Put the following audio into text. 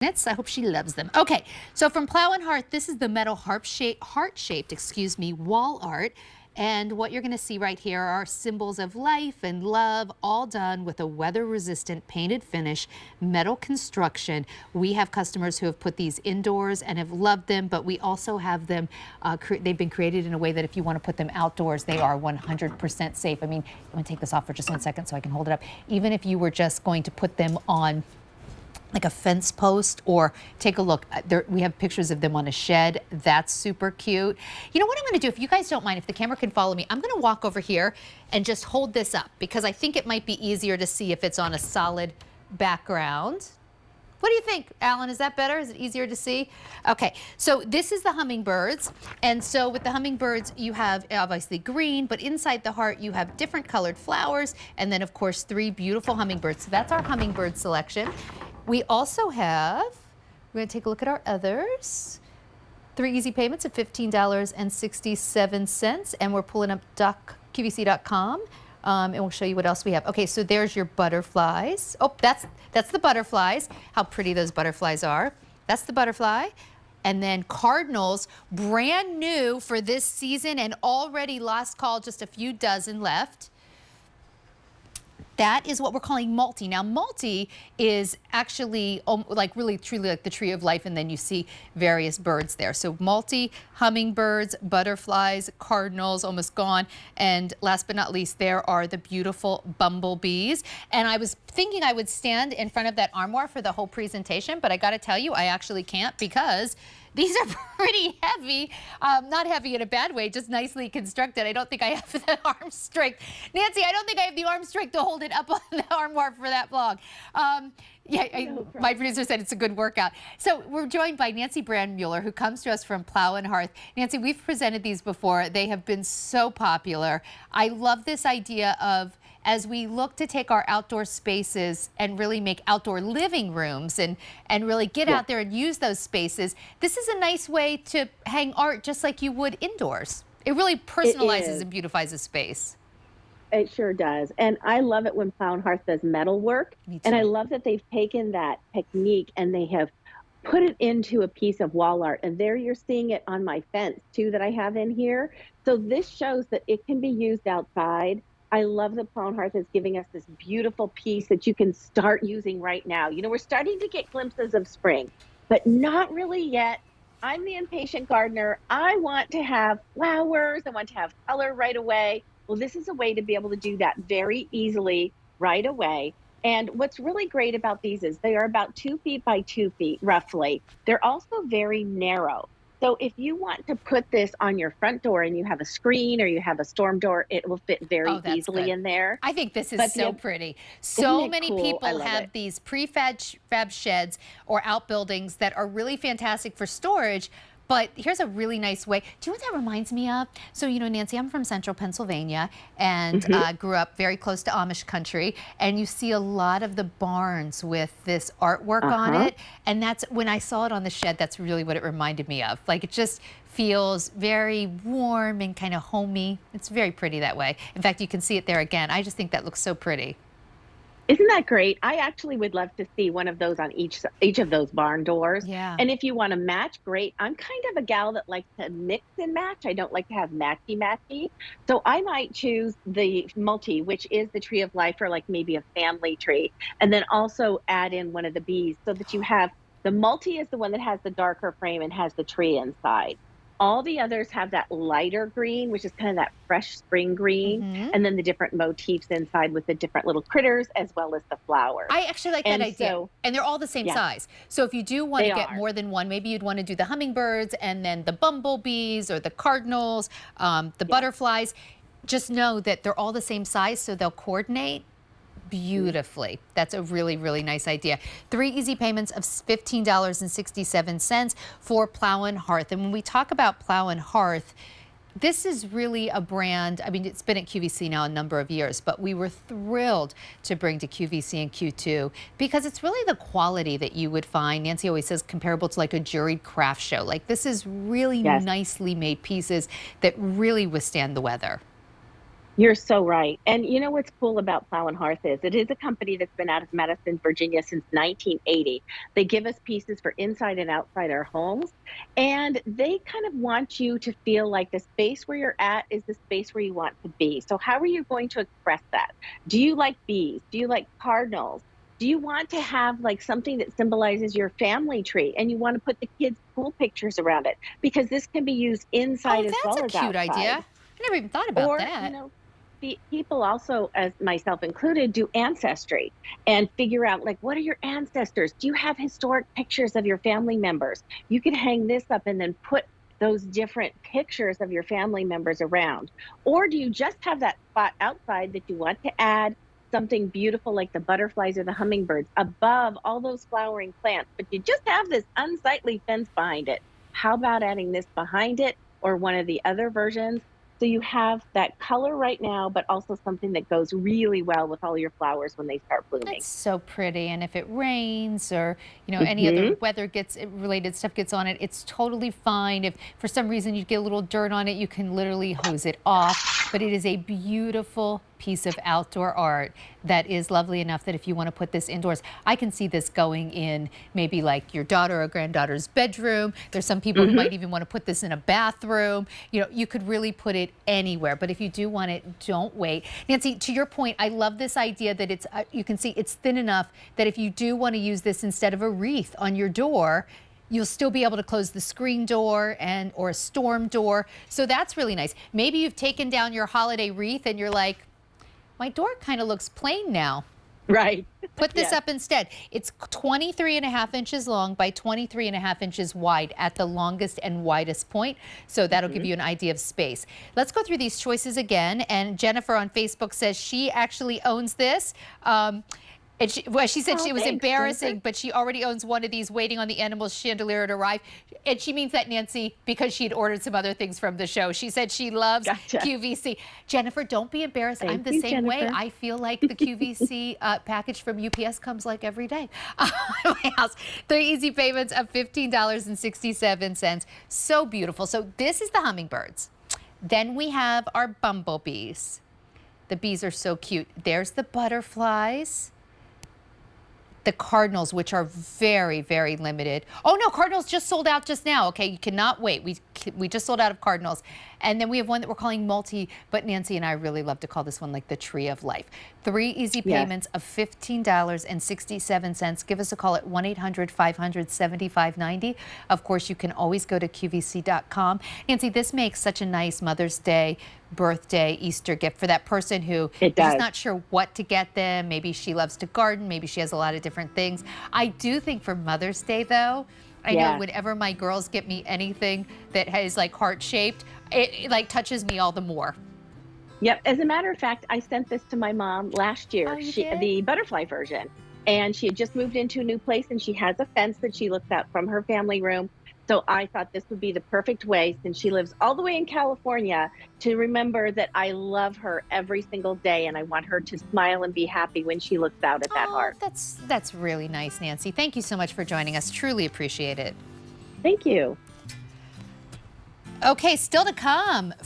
I hope she loves them. Okay, so from Plow and Hearth, this is the metal heart-shaped, wall art. And what you're going to see right here are symbols of life and love, all done with a weather-resistant painted finish, metal construction. We have customers who have put these indoors and have loved them, but we also have them, they've been created in a way that if you want to put them outdoors, they are 100% safe. I mean, I'm going to take this off for just 1 second so I can hold it up. Even if you were just going to put them on like a fence post, or take a look. We have pictures of them on a shed. That's super cute. You know what I'm going to do, if you guys don't mind, if the camera can follow me, I'm going to walk over here and just hold this up because I think it might be easier to see if it's on a solid background. What do you think, Alan? Is that better? Is it easier to see? Okay, so this is the hummingbirds. And so with the hummingbirds, you have obviously green, but inside the heart, you have different colored flowers. And then, of course, 3 beautiful hummingbirds. So that's our hummingbird selection. We also have, we're going to take a look at our others. 3 easy payments of $15.67. And we're pulling up QVC.com. And we'll show you what else we have. Okay, so there's your butterflies. Oh, that's the butterflies. How pretty those butterflies are. That's the butterfly. And then cardinals, brand new for this season and already last call, just a few dozen left. That is what we're calling multi. Now, multi is actually like really truly like the tree of life, and then you see various birds there. So multi, hummingbirds, butterflies, cardinals, almost gone. And last but not least, there are the beautiful bumblebees. And I was thinking I would stand in front of that armoire for the whole presentation, but I got to tell you, I actually can't because these are pretty heavy, not heavy in a bad way, just nicely constructed. I don't think I have the arm strength. Nancy, I don't think I have the arm strength to hold it up on the armoire for that long. My producer said it's a good workout. So we're joined by Nancy Brandmuller, who comes to us from Plow and Hearth. Nancy, we've presented these before. They have been so popular. I love this idea of, as we look to take our outdoor spaces and really make outdoor living rooms and really get out there and use those spaces, this is a nice way to hang art just like you would indoors. It really personalizes and beautifies a space. It sure does. And I love it when Plow and Hearth does metal work. And I love that they've taken that technique and they have put it into a piece of wall art. And there you're seeing it on my fence too that I have in here. So this shows that it can be used outside. I love that Plow and Hearth is giving us this beautiful piece that you can start using right now. You know, we're starting to get glimpses of spring, but not really yet. I'm the impatient gardener. I want to have flowers. I want to have color right away. Well, this is a way to be able to do that very easily right away. And what's really great about these is they are about 2 feet by 2 feet, roughly. They're also very narrow. So if you want to put this on your front door and you have a screen or you have a storm door, it will fit very easily in there. I think this is so pretty. So many people have these prefab sheds or outbuildings that are really fantastic for storage. But here's a really nice way. Do you know what that reminds me of? So, you know, Nancy, I'm from central Pennsylvania and grew up very close to Amish country. And you see a lot of the barns with this artwork on it. And that's, when I saw it on the shed, that's really what it reminded me of. Like, it just feels very warm and kind of homey. It's very pretty that way. In fact, you can see it there again. I just think that looks so pretty. Isn't that great? I actually would love to see one of those on each of those barn doors. Yeah. And if you want to match, great. I'm kind of a gal that likes to mix and match. I don't like to have matchy-matchy. So I might choose the multi, which is the tree of life, or like maybe a family tree, and then also add in one of the bees so that you have the multi is the one that has the darker frame and has the tree inside. All the others have that lighter green, which is kind of that fresh spring green, and then the different motifs inside with the different little critters as well as the flowers. I actually like that idea. And they're all the same size. So if you do want to get more than one, maybe you'd want to do the hummingbirds and then the bumblebees or the cardinals, the butterflies. Just know that they're all the same size, so they'll coordinate beautifully. That's a really, really nice idea. 3 easy payments of $15.67 for Plow and Hearth. And when we talk about Plow and Hearth, this is really a brand. I mean, it's been at QVC now a number of years, but we were thrilled to bring to QVC and Q2 because it's really the quality that you would find. Nancy always says comparable to like a juried craft show. Like, this is really nicely made pieces that really withstand the weather. You're so right. And you know what's cool about Plow and Hearth is it is a company that's been out of Madison, Virginia since 1980. They give us pieces for inside and outside our homes. And they kind of want you to feel like the space where you're at is the space where you want to be. So, how are you going to express that? Do you like bees? Do you like cardinals? Do you want to have like something that symbolizes your family tree and you want to put the kids' pool pictures around it? Because this can be used Oh, inside as that's well a as cute idea. outside. I never even thought about Or, that. people also, as myself included, do ancestry and figure out like, what are your ancestors? Do you have historic pictures of your family members? You can hang this up and then put those different pictures of your family members around. Or do you just have that spot outside that you want to add something beautiful like the butterflies or the hummingbirds above all those flowering plants, but you just have this unsightly fence behind it? How about adding this behind it or one of the other versions? So you have that color right now, but also something that goes really well with all your flowers when they start blooming. It's so pretty, and if it rains or any other Hmm. weather gets related stuff gets on it, it's totally fine. If for some reason you get a little dirt on it, you can literally hose it off. But it is a beautiful piece of outdoor art that is lovely enough that if you want to put this indoors, I can see this going in maybe like your daughter or granddaughter's bedroom. There's some people who might even want to put this in a bathroom. You could really put it anywhere. But if you do want it, don't wait. Nancy, to your point, I love this idea that it's you can see it's thin enough that if you do want to use this instead of a wreath on your door, you'll still be able to close the screen door or a storm door. So that's really nice. Maybe you've taken down your holiday wreath and you're like, my door kind of looks plain now. Right. Put this Yes. up instead. It's 23.5 inches long by 23.5 inches wide at the longest and widest point. So that'll give you an idea of space. Let's go through these choices again. And Jennifer on Facebook says she actually owns this. And she said Oh, it was thanks, embarrassing, Jennifer. but she already owns one of these waiting on the animal's chandelier to arrive. And she means that, Nancy, because she had ordered some other things from the show. She said she loves Gotcha. QVC. Jennifer, don't be embarrassed. I'm Thank the you, same way. Jennifer. I feel like the QVC package from UPS comes like every day at my house. 3 easy payments of $15.67. So beautiful. So this is the hummingbirds. Then we have our bumblebees. The bees are so cute. There's the butterflies. The cardinals, which are very, very limited. Oh no, cardinals just sold out just now. Okay, you cannot wait. We just sold out of cardinals. And then we have one that we're calling multi, but Nancy and I really love to call this one like the tree of life. 3 easy Yes. payments of $15.67. Give us a call at 1-800-500-7590. Of course, you can always go to QVC.com. Nancy, this makes such a nice Mother's Day, birthday, Easter gift for that person who It is just does. not sure what to get them. Maybe she loves to garden. Maybe she has a lot of different things. I do think for Mother's Day, though, I know Yes. whenever my girls get me anything that is like heart-shaped, it like touches me all the more. Yep. As a matter of fact, I sent this to my mom last year. Oh, you did? The butterfly version, and she had just moved into a new place, and she has a fence that she looks out from her family room. So I thought this would be the perfect way, since she lives all the way in California, to remember that I love her every single day, and I want her to smile and be happy when she looks out at that Oh, heart. that's really nice, Nancy. Thank you so much for joining us. Truly appreciate it. Thank you. Okay, still to come